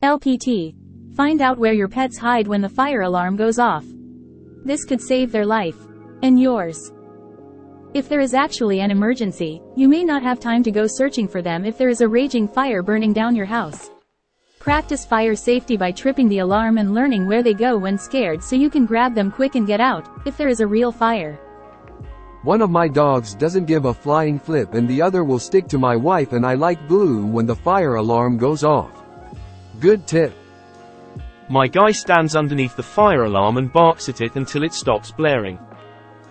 LPT. Find out where your pets hide when the fire alarm goes off. This could save their life. And yours. If there is actually an emergency, you may not have time to go searching for them if there is a raging fire burning down your house. Practice fire safety by tripping the alarm and learning where they go when scared so you can grab them quick and get out, if there is a real fire. One of my dogs doesn't give a flying flip and the other will stick to my wife, and I like blue when the fire alarm goes off. Good tip. My guy stands underneath the fire alarm and barks at it until it stops blaring.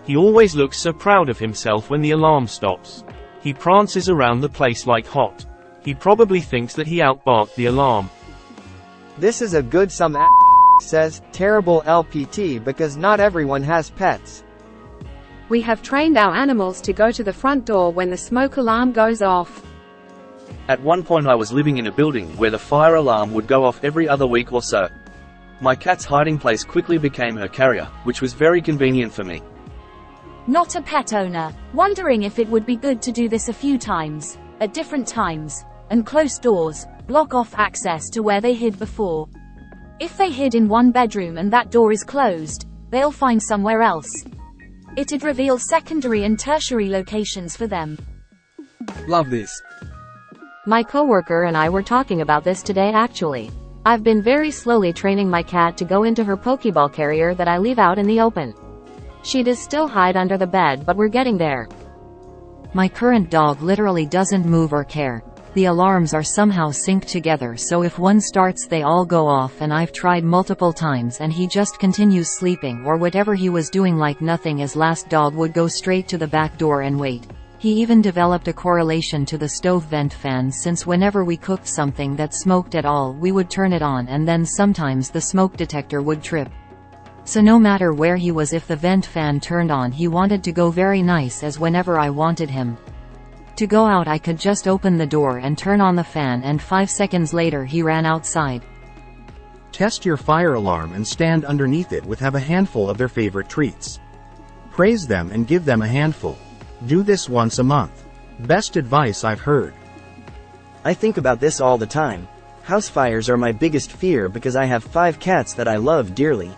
He always looks so proud of himself when the alarm stops. He prances around the place like hot. He probably thinks that he outbarked the alarm. This is a good says, terrible LPT because not everyone has pets. We have trained our animals to go to the front door when the smoke alarm goes off. At one point I was living in a building where the fire alarm would go off every other week or so. My cat's hiding place quickly became her carrier, which was very convenient for me. Not a pet owner, wondering if it would be good to do this a few times, at different times, and close doors, block off access to where they hid before. If they hid in one bedroom and that door is closed, they'll find somewhere else. It'd reveal secondary and tertiary locations for them. Love this. My coworker and I were talking about this today actually. I've been very slowly training my cat to go into her Pokeball carrier that I leave out in the open. She does still hide under the bed, but we're getting there. My current dog literally doesn't move or care. The alarms are somehow synced together, so if one starts they all go off, and I've tried multiple times and he just continues sleeping or whatever he was doing like nothing. His last dog would go straight to the back door and wait. He even developed a correlation to the stove vent fan, since whenever we cooked something that smoked at all we would turn it on, and then sometimes the smoke detector would trip. So no matter where he was, if the vent fan turned on he wanted to go very nice, as whenever I wanted him to go out I could just open the door and turn on the fan, and 5 seconds later he ran outside. Test your fire alarm and stand underneath it with have a handful of their favorite treats. Praise them and give them a handful. Do this once a month. Best advice I've heard. I think about this all the time. House fires are my biggest fear because I have 5 cats that I love dearly.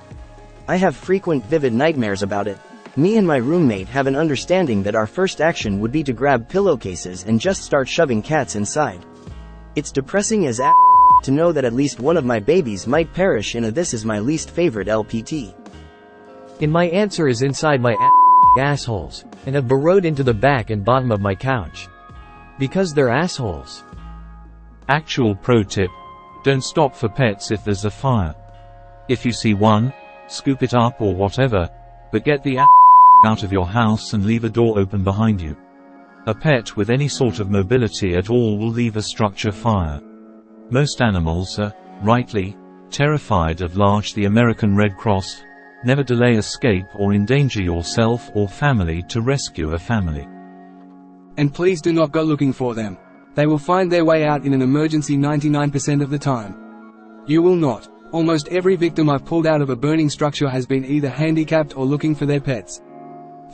I have frequent vivid nightmares about it. Me and my roommate have an understanding that our first action would be to grab pillowcases and just start shoving cats inside. It's depressing as to know that at least one of my babies might perish in a this is my least favorite LPT. And my answer is inside my assholes, and have burrowed into the back and bottom of my couch. Because they're assholes. Actual pro tip: don't stop for pets if there's a fire. If you see one, scoop it up or whatever, but get the out of your house and leave a door open behind you. A pet with any sort of mobility at all will leave a structure fire. Most animals are, rightly, terrified of large. The American Red Cross. Never delay escape or endanger yourself or family to rescue a family. And please do not go looking for them. They will find their way out in an emergency 99% of the time. You will not. Almost every victim I've pulled out of a burning structure has been either handicapped or looking for their pets.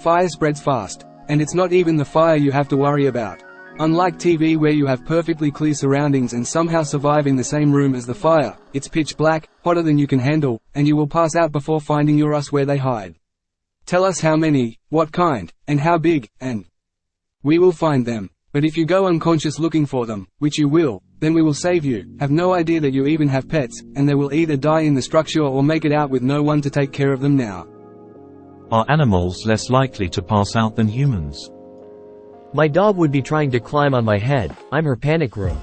Fire spreads fast, and it's not even the fire you have to worry about. Unlike TV where you have perfectly clear surroundings and somehow survive in the same room as the fire, it's pitch black, hotter than you can handle, and you will pass out before finding your us where they hide. Tell us how many, what kind, and how big, and we will find them. But if you go unconscious looking for them, which you will, then we will save you. Have no idea that you even have pets, and they will either die in the structure or make it out with no one to take care of them now. Are animals less likely to pass out than humans? My dog would be trying to climb on my head. I'm her panic room.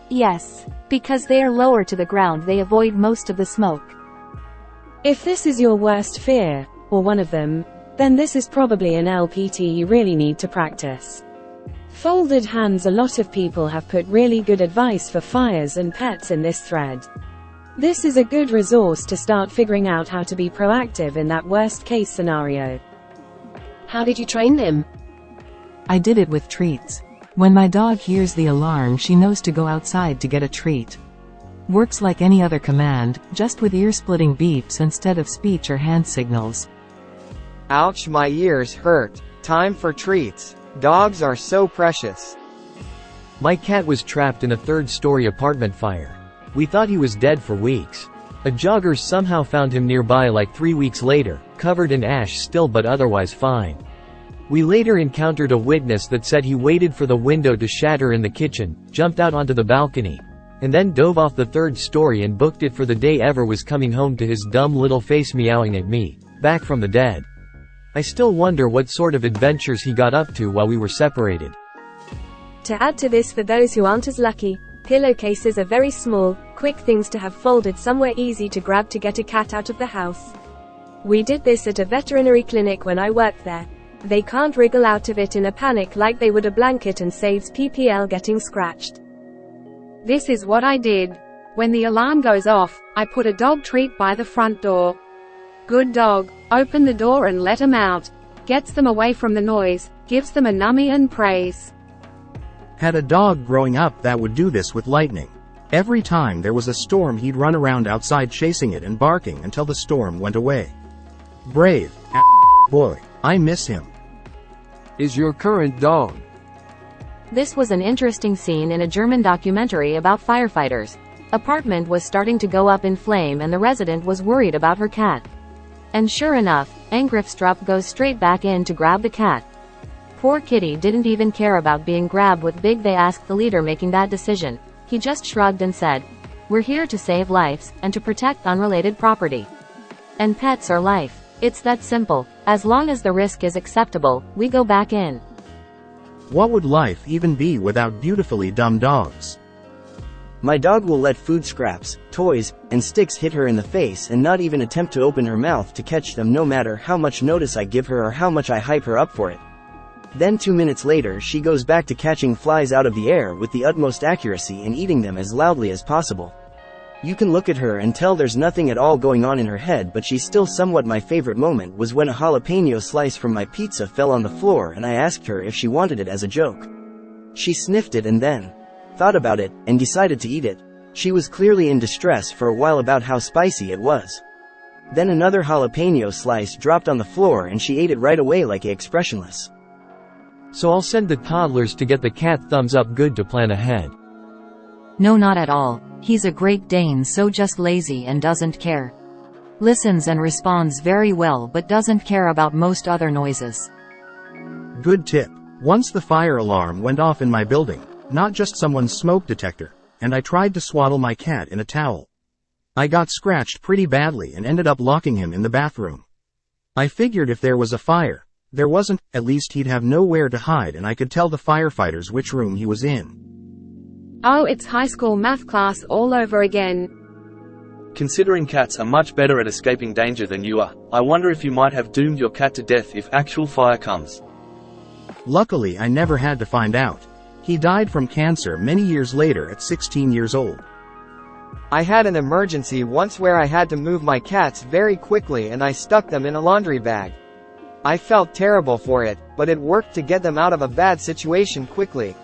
Yes, because they are lower to the ground, they avoid most of the smoke. If this is your worst fear, or one of them, then this is probably an LPT you really need to practice. Folded hands. A lot of people have put really good advice for fires and pets in this thread. This is a good resource to start figuring out how to be proactive in that worst case scenario. How did you train them? I did it with treats. When my dog hears the alarm she knows to go outside to get a treat. Works like any other command, just with ear-splitting beeps instead of speech or hand signals. Ouch, my ears hurt. Time for treats. Dogs are so precious. My cat was trapped in a third-story apartment fire. We thought he was dead for weeks. A jogger somehow found him nearby like 3 weeks later, covered in ash still but otherwise fine. We later encountered a witness that said he waited for the window to shatter in the kitchen, jumped out onto the balcony, and then dove off the 3rd story and booked it for the day Ever was coming home to his dumb little face meowing at me, back from the dead. I still wonder what sort of adventures he got up to while we were separated. To add to this, for those who aren't as lucky, pillowcases are very small, quick things to have folded somewhere easy to grab to get a cat out of the house. We did this at a veterinary clinic when I worked there. They can't wriggle out of it in a panic like they would a blanket and saves PPL getting scratched. This is what I did. When the alarm goes off, I put a dog treat by the front door. Good dog. Open the door and let 'em out. Gets them away from the noise, gives them a nummy and praise. Had a dog growing up that would do this with lightning. Every time there was a storm he'd run around outside chasing it and barking until the storm went away. Brave boy. I miss him. Is your current dog? This was an interesting scene in a German documentary about firefighters. Apartment was starting to go up in flame and the resident was worried about her cat. And sure enough, Angriffstrup goes straight back in to grab the cat. Poor kitty didn't even care about being grabbed with big. They asked the leader making that decision. He just shrugged and said, "We're here to save lives, and to protect unrelated property. And pets are life. It's that simple. As long as the risk is acceptable, we go back in." What would life even be without beautifully dumb dogs? My dog will let food scraps, toys, and sticks hit her in the face and not even attempt to open her mouth to catch them, no matter how much notice I give her or how much I hype her up for it. Then 2 minutes later she goes back to catching flies out of the air with the utmost accuracy and eating them as loudly as possible. You can look at her and tell there's nothing at all going on in her head, but she's still somewhat. My favorite moment was when a jalapeno slice from my pizza fell on the floor and I asked her if she wanted it as a joke. She sniffed it and then thought about it, and decided to eat it. She was clearly in distress for a while about how spicy it was. Then another jalapeno slice dropped on the floor and she ate it right away like expressionless. So I'll send the toddlers to get the cat thumbs up good to plan ahead. No, not at all. He's a Great Dane, so just lazy and doesn't care. Listens and responds very well but doesn't care about most other noises. Good tip. Once the fire alarm went off in my building, not just someone's smoke detector, and I tried to swaddle my cat in a towel. I got scratched pretty badly and ended up locking him in the bathroom. I figured if there was a fire, there wasn't, at least he'd have nowhere to hide and I could tell the firefighters which room he was in. Oh, it's high school math class all over again. Considering cats are much better at escaping danger than you are, I wonder if you might have doomed your cat to death if actual fire comes. Luckily I never had to find out. He died from cancer many years later at 16 years old. I had an emergency once where I had to move my cats very quickly and I stuck them in a laundry bag. I felt terrible for it, but it worked to get them out of a bad situation quickly.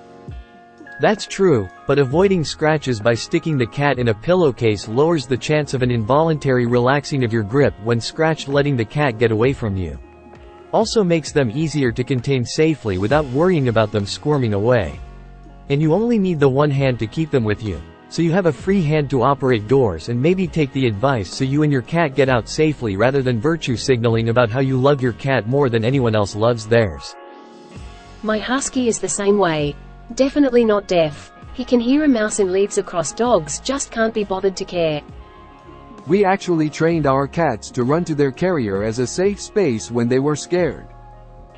That's true, but avoiding scratches by sticking the cat in a pillowcase lowers the chance of an involuntary relaxing of your grip when scratched, letting the cat get away from you. Also makes them easier to contain safely without worrying about them squirming away. And you only need the one hand to keep them with you, so you have a free hand to operate doors and maybe take the advice so you and your cat get out safely rather than virtue signaling about how you love your cat more than anyone else loves theirs. My husky is the same way. Definitely not deaf. He can hear a mouse in leaves across dogs, just can't be bothered to care. We actually trained our cats to run to their carrier as a safe space when they were scared.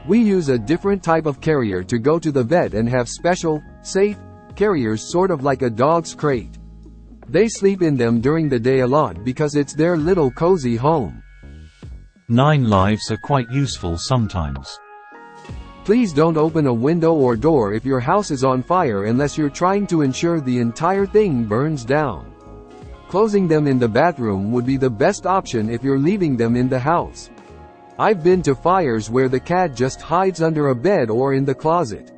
We use a different type of carrier to go to the vet and have special, safe, carriers sort of like a dog's crate. They sleep in them during the day a lot because it's their little cozy home. 9 lives are quite useful sometimes. Please don't open a window or door if your house is on fire unless you're trying to ensure the entire thing burns down. Closing them in the bathroom would be the best option if you're leaving them in the house. I've been to fires where the cat just hides under a bed or in the closet.